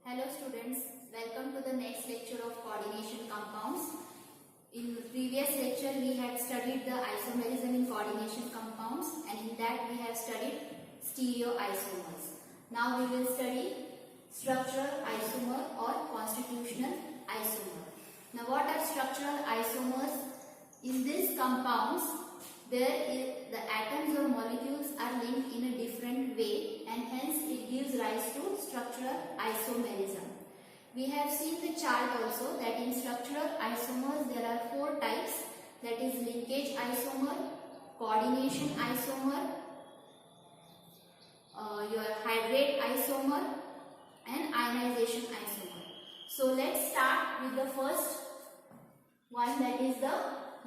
Hello students, welcome to the next lecture of coordination compounds. In the previous lecture we had studied the isomerism in coordination compounds, and in that we have studied stereoisomers. Now we will study structural isomer or constitutional isomer. Now what are structural isomers? In these compounds the atoms or molecules are linked in a different way, and hence it gives rise to structural isomerism. We have seen the chart also that in structural isomers there are four types, that is linkage isomer, coordination isomer, your hydrate isomer and ionization isomer. So let's start with the first one, that is the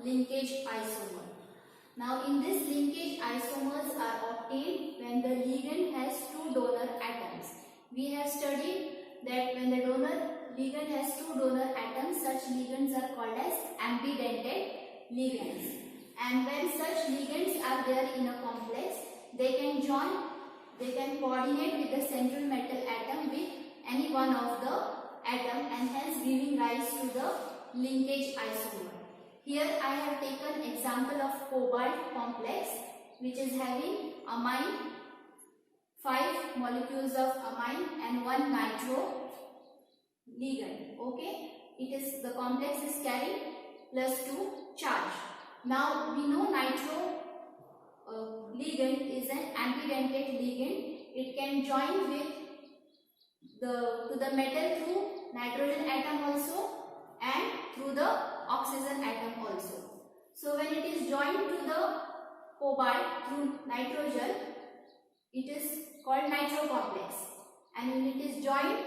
linkage isomer. Now in this linkage isomers are obtained when the ligand has two donor atoms. We have studied that when the ligand has two donor atoms, such ligands are called as ambidentate ligands. And when such ligands are there in a complex, they can coordinate with the central metal atom with any one of the atom, and hence giving rise to the linkage isomer. Here I have taken example of cobalt complex, which is having amine, 5 molecules of amine and 1 nitro ligand. Okay, the complex is carrying +2 charge. Now we know nitro ligand is an ambidentate ligand. It can join with to the metal through nitrogen atom also and through the oxygen atom also. So when it is joined to the cobalt through nitrogen, it is called nitro complex, and when it is joined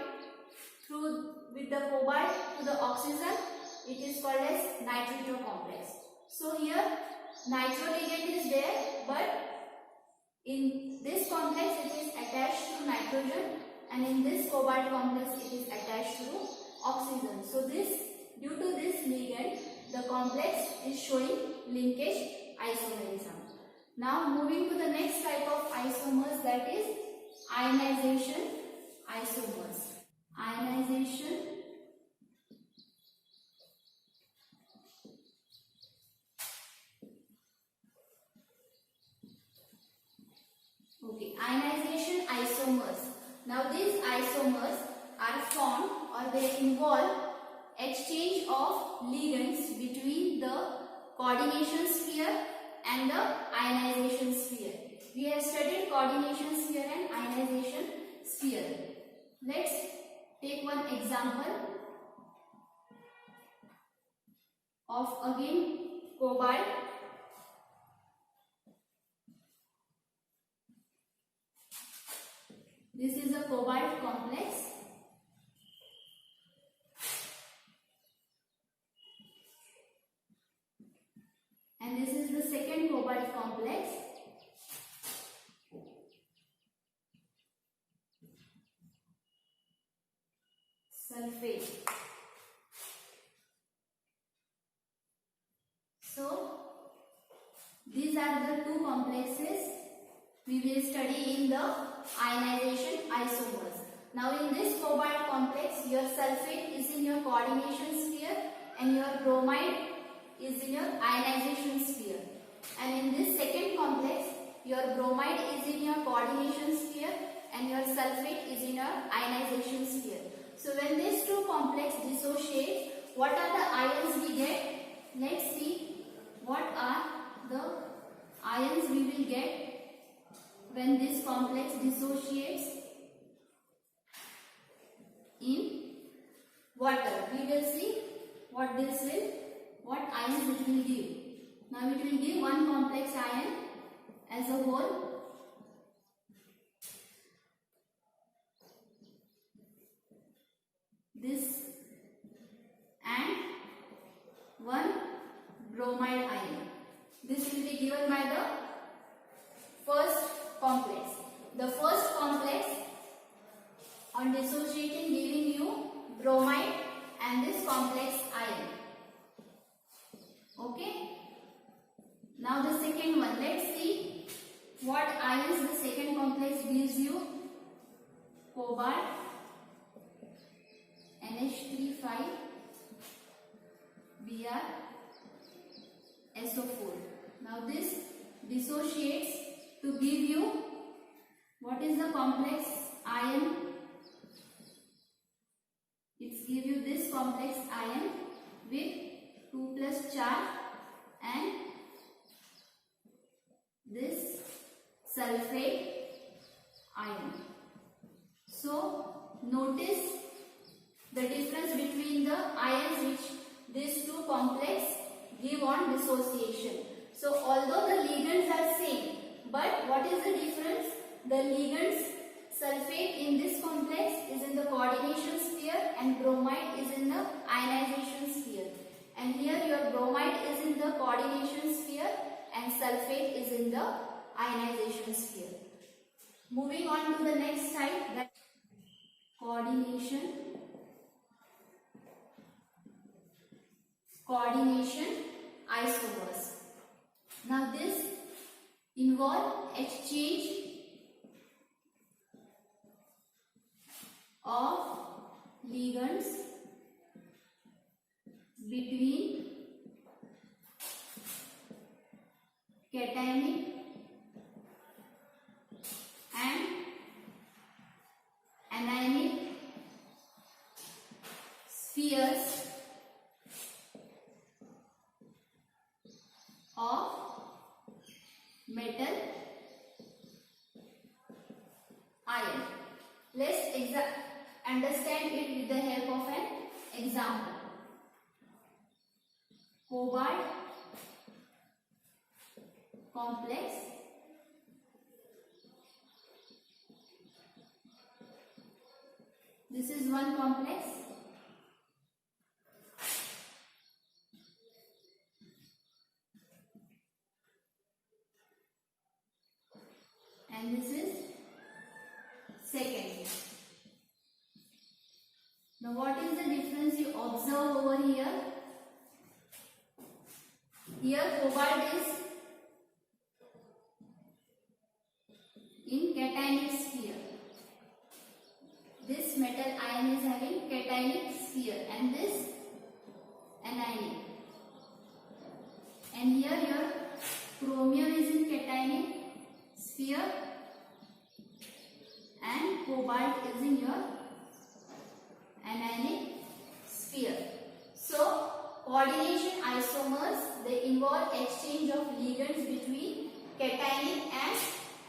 with the cobalt to the oxygen, it is called as nitrito complex. So here nitro ligand is there, but in this complex it is attached to nitrogen, and in this cobalt complex it is attached to oxygen. So due to this ligand, the complex is showing linkage isomerism. Now moving to the next type of isomers, that is ionization isomers. Ionization ionization isomers. Now these isomers are formed, or they involve exchange of ligands between the coordination sphere and the ionization sphere. We have studied coordination sphere and ionization sphere. Let's take one example of again cobalt. This is a cobalt complex. And this is the second cobalt complex. Sulfate. So these are the two complexes we will study in the ionization isomers. Now in this cobalt complex, your sulfate is in your coordination sphere and your bromide is in your ionization sphere. And in this second complex, your bromide is in your coordination sphere and your sulfate is in your ionization sphere. So when these two complexes dissociate, what are the ions we get? Let's see what are the ions we will get when this complex dissociates in water. We will see what ions it will give. Now it will give one complex ion as a whole. This and one bromide ion. This will be given by the first complex. The first complex on dissociating giving you bromide and this complex ion. Okay. Now the second one. Let's see what ions the second complex gives you. Cobalt dissociates to give you what is the complex ion. It's give you this complex ion with 2 plus charge and this sulfate ion. So notice the difference between the ions which these two complex give on dissociation. So although the ligands are same, but what is the difference? The ligands sulfate in this complex is in the coordination sphere and bromide is in the ionization sphere. And here your bromide is in the coordination sphere and sulfate is in the ionization sphere. Moving on to the next type, that coordination isomers. Now this involve exchange of ligands between cationic and anionic spheres of metal ion. Let's understand it with the help of an example. Cobalt complex this is one complex and this is second. Now what is the difference you observe over here? Here cobalt is in cationic sphere. This metal ion is having cationic sphere and this anionic. And here your chromium is in cationic sphere and cobalt is in your anionic sphere. So coordination isomers, they involve exchange of ligands between cationic and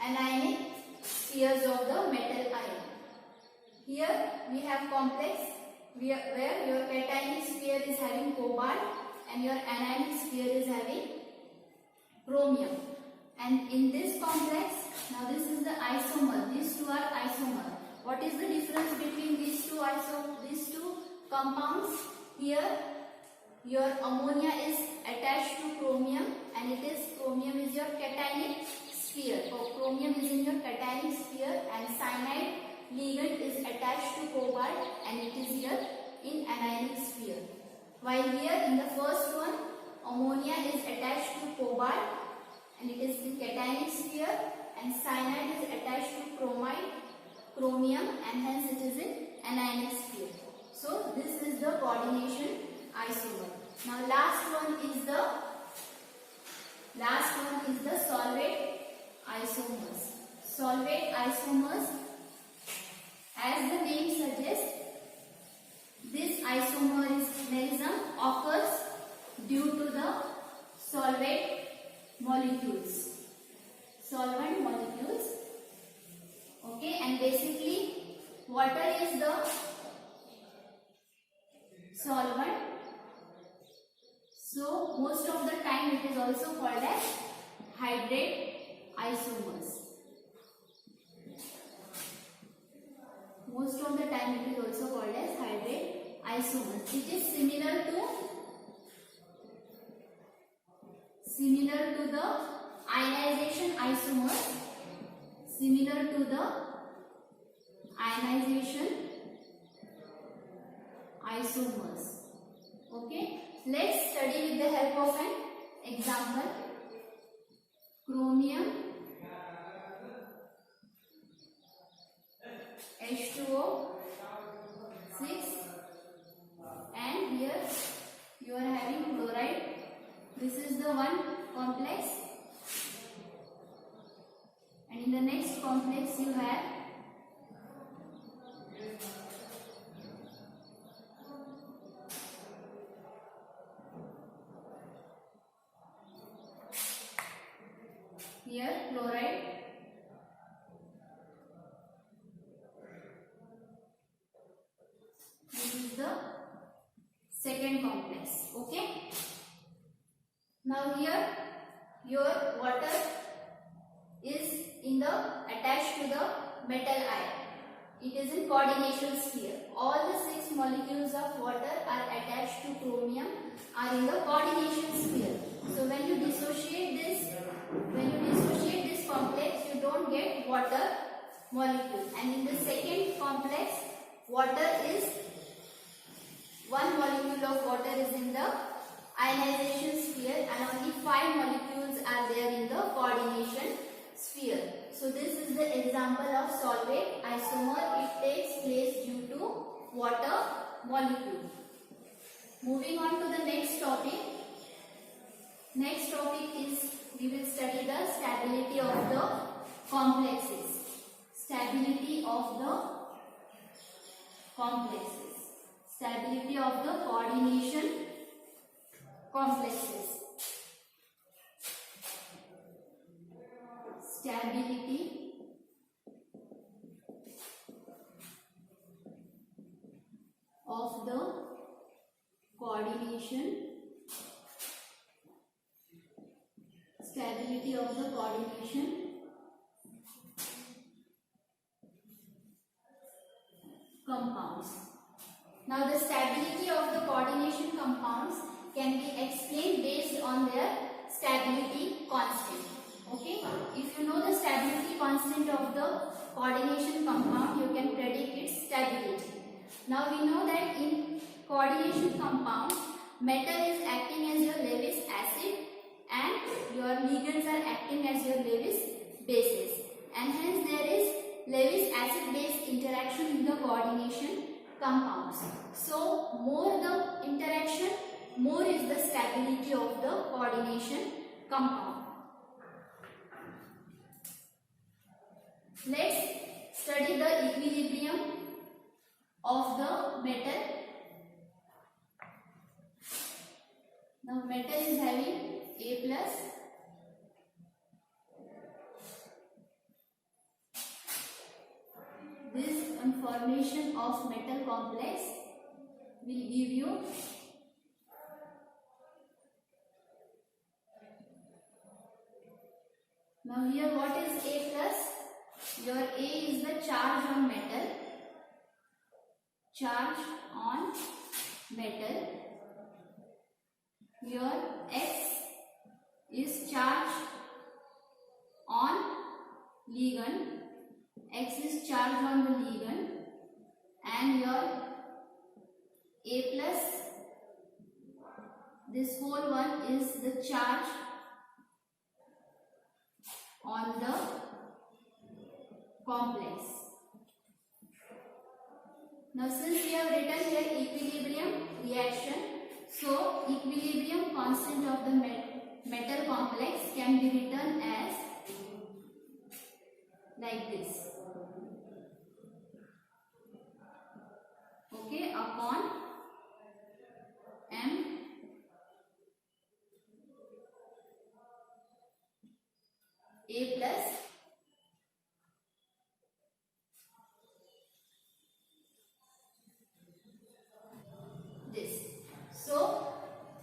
anionic spheres of the metal ion. Here we have complex where your cationic sphere is having cobalt and your anionic sphere is having chromium. And in this complex, now this is the isomer. These two are isomer. What is the difference between these two compounds? Here your ammonia is attached to chromium and it is chromium is your cationic sphere. So chromium is in your cationic sphere and cyanide ligand is attached to cobalt and it is here in anionic sphere. While here in the first one, ammonia is attached to cobalt and it is in cationic sphere and cyanide is attached to chromium and hence it is in anionic sphere. So this is the coordination isomer. Now last one is the solvate isomers. Solvate isomers, as the name suggests, this isomerism occurs due to the solvent molecules. Okay, and basically water is the solvent. So most of the time it is also called as hydrate isomers. Most of the time it is also called as hydrate isomers. It is similar to the ionization isomers. Okay, let's study with the help of an example. Chromium H2O 6 and here you are having chloride. This is the one complex here chloride. This is the second complex. Okay. Now here your water is in the attached to the metal ion. It is in coordination sphere. All the 6 molecules of water are attached to chromium are in the coordination sphere. So when you dissociate this complex, you don't get water molecule. And in the second complex, water is 1 molecule of water is in the ionization sphere and only 5 molecules are there in the coordination sphere. So this is the example of solvate isomer. It takes place due to water molecule. Moving on to the next topic. Next topic is we will study the stability of the complexes. Stability of the complexes. Stability of the coordination complexes. Stability of the coordination. Stability of the coordination compounds. Now the stability of the coordination compounds can be explained based on their stability constant. Okay, if you know the stability constant of the coordination compound, you can predict its stability. Now we know that in coordination compound, metal is acting as your Lewis acid and your ligands are acting as your Lewis bases, and hence there is Lewis acid base interaction in the coordination compounds. So more the interaction, more is the stability of the coordination compound. Let's study the equilibrium of the metal. Now metal is having A plus, this formation of metal complex will give you now here what is A plus? Your A is the charge on metal. Charge on metal. Your X is charge on ligand. X is charge on the ligand, and your A plus, this whole one is the charge on the complex. Now since we have written here equilibrium reaction, so equilibrium constant of the metal complex can be written as like this. Okay, upon M A plus this. So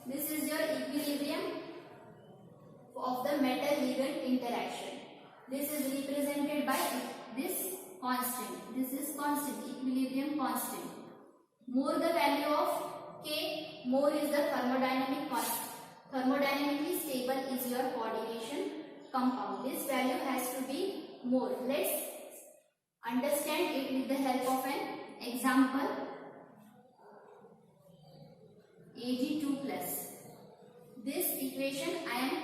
this is your equilibrium of the metal ligand interaction. This is represented by this constant. This is constant, equilibrium constant. More the value of K, more is the thermodynamic constant. Thermodynamically stable is your coordination compound. This value has to be more. Let's understand it with the help of an example. Ag2 plus. This equation I am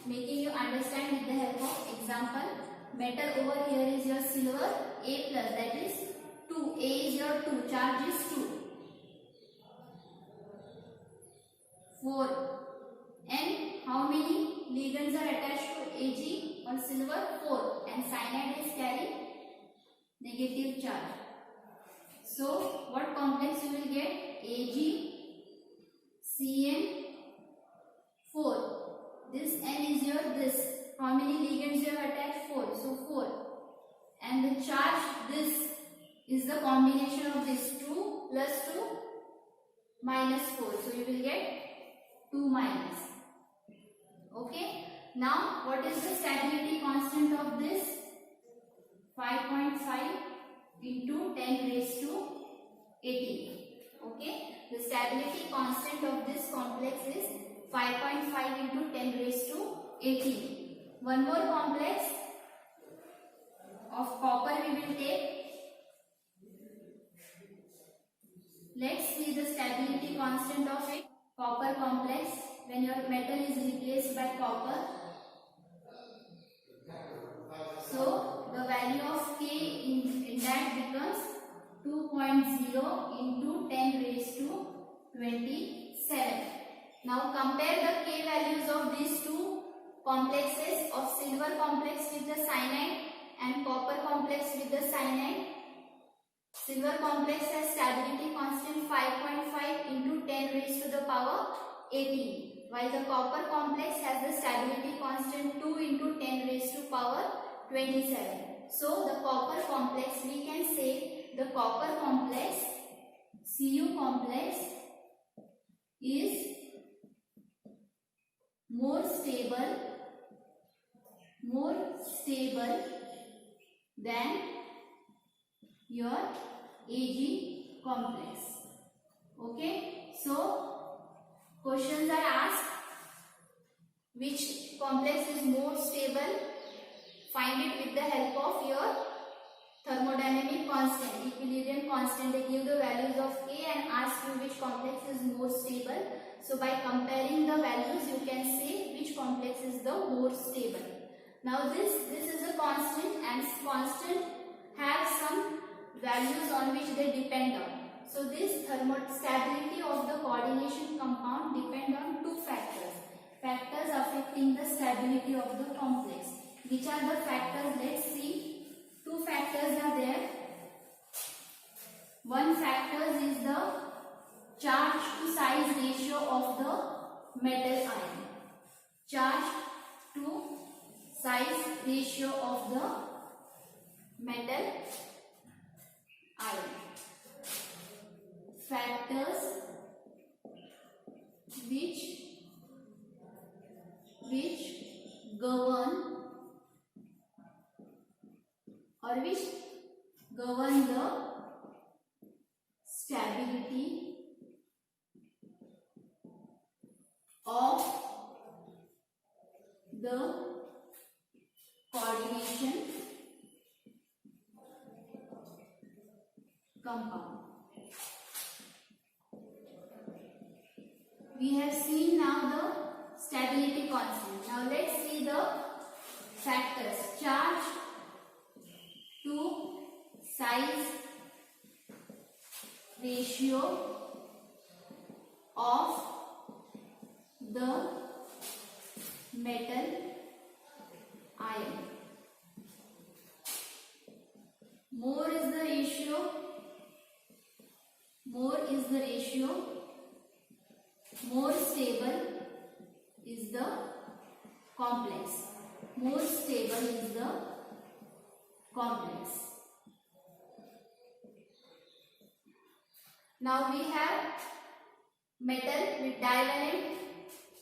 making you understand with the help of example. Metal over here is your silver, A plus, that is 2. A is your 2, charge is 2. 4. And how many ligands are attached to Ag or silver? 4. And cyanide is carrying negative charge. So what complex you will get? Ag CN4. This N is your this. From how many ligands you have attached? 4. So 4. And the charge, this is the combination of this 2 plus 2 minus 4. So you will get 2 minus. Okay. Now what is the stability constant of this? 5.5 into 10 raised to 18. Okay. The stability constant of this complex is 5.5 into 10 raised to 18. One more complex of copper we will take. Let's see the stability constant of it. Copper complex, when your metal is replaced by copper, so the value of K in that becomes 2.0 into 10 raised to 27. Now compare the K values of these two complexes of silver complex with the cyanide and copper complex with the cyanide. Silver complex has stability constant 5.5 into 10 raised to the power 18, while the copper complex has the stability constant 2 into 10 raised to power 27. So the copper complex, we can say the copper complex, Cu complex, is more stable than your Ag complex. Okay, so questions are asked, which complex is more stable? Find it with the help of your thermodynamic constant, equilibrium constant. They give the values of K and ask you which complex is more stable. So by comparing the values, you can say which complex is the more stable. Now this is a constant, and constant have some values on which they depend on. So this thermostability of the coordination compound depend on two factors affecting the stability of the complex. Which are the factors? Let's see. Two factors are there. One factor is the charge to size ratio of the metal ion. Charge to size ratio of the metal ion. Factors which govern the stability of the coordination compound. We have seen now the stability constant. Now let's see the factors. Charge to size ratio of the metal ion. More is the ratio, more stable is the complex. More stable is the complex. Now we have metal with divalent.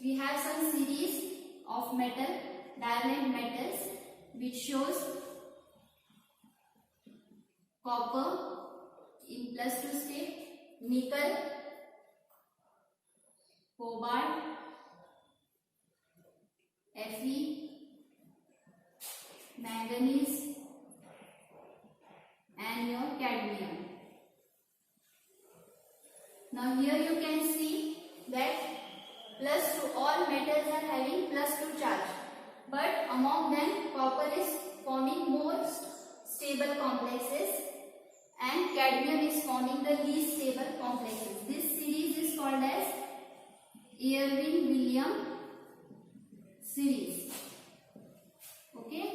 We have some series of metal, divalent metals, which shows copper in +2 state, nickel, cobalt, Fe, manganese, and your cadmium. Now here you can see that +2, all metals are having +2 charge, but among them copper is forming more stable complexes and cadmium is forming the least stable complexes. This series is called as Irving-Williams series. Okay,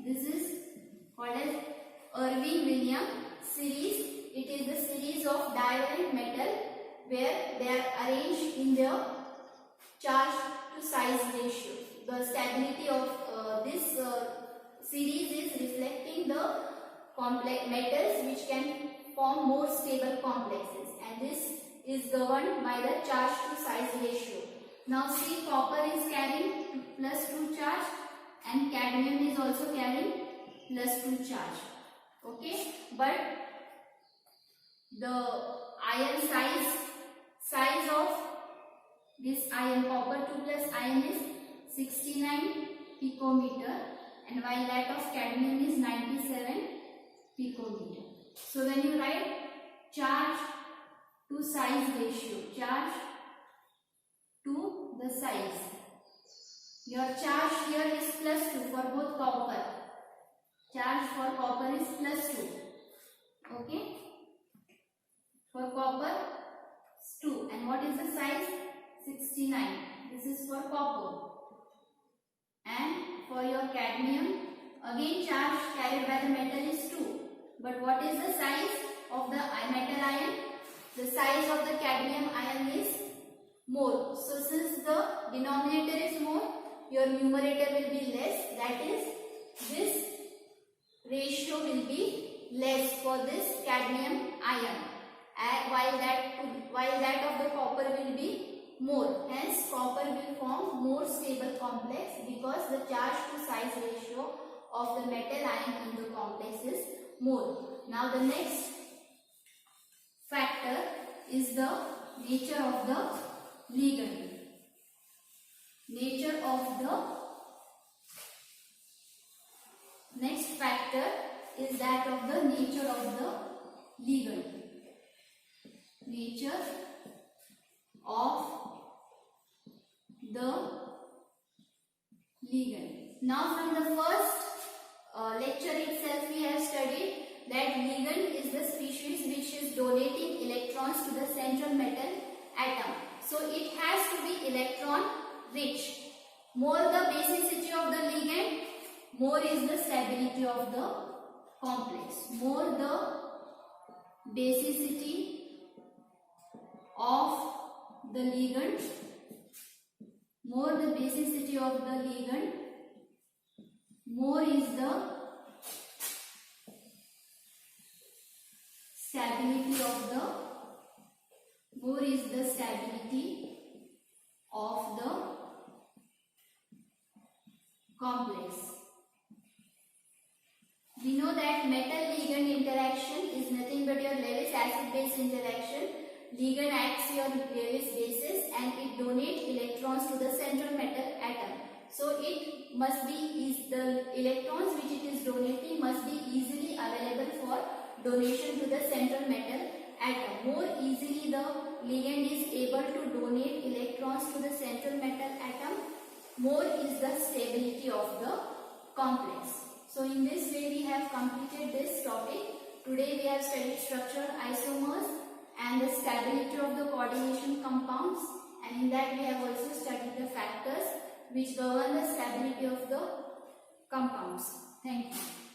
this is called as Irving-Williams series. It is the series of divalent metal where they are arranged in their charge to size ratio. the stability of this series is reflecting the complex metals which can form more stable complexes, and this is governed by the charge to size ratio. Now see, copper is carrying +2 charge and cadmium is also carrying +2 charge. Okay, but the ion size of this ion, copper 2 plus ion, is 69 picometer, and while that of cadmium is 97 picometer. So when you write charge to size ratio, charge to the size, your charge here is +2 for both copper. Charge for copper is +2. Okay, for copper 2, and what is the size? 69. This is for copper. And for your cadmium, again charge carried by the metal is 2. But what is the size of the metal ion? The size of the cadmium ion is more. So since the denominator is more, your numerator will be less. That is, this ratio will be less for this cadmium ion, while that of the copper will be more. Hence, copper will form more stable complex because the charge to size ratio of the metal ion in the complex is more. Now the next factor is the nature of the ligand. Next factor is that of the nature of the ligand. Nature of the ligand. Now from the first lecture itself we have studied that ligand is the species which is donating electrons to the central metal atom. So it has to be electron rich. More the basicity of the ligand, more is the stability of the complex. More the basicity of the ligand, more the basicity of the ligand, more is the stability of the complex. We know that metal ligand interaction is nothing but your Lewis acid base interaction. Ligand acts your Lewis basis and it donates electrons to the central metal atom. So it must be the electrons which it is donating must be easily available for donation to the central metal atom. More easily the ligand is able to donate electrons to the central metal atom, more is the stability of the complex. So in this way we have completed this topic. Today we have studied structural isomers and the stability of the coordination compounds, and in that we have also studied the factors which govern the stability of the compounds. Thank you.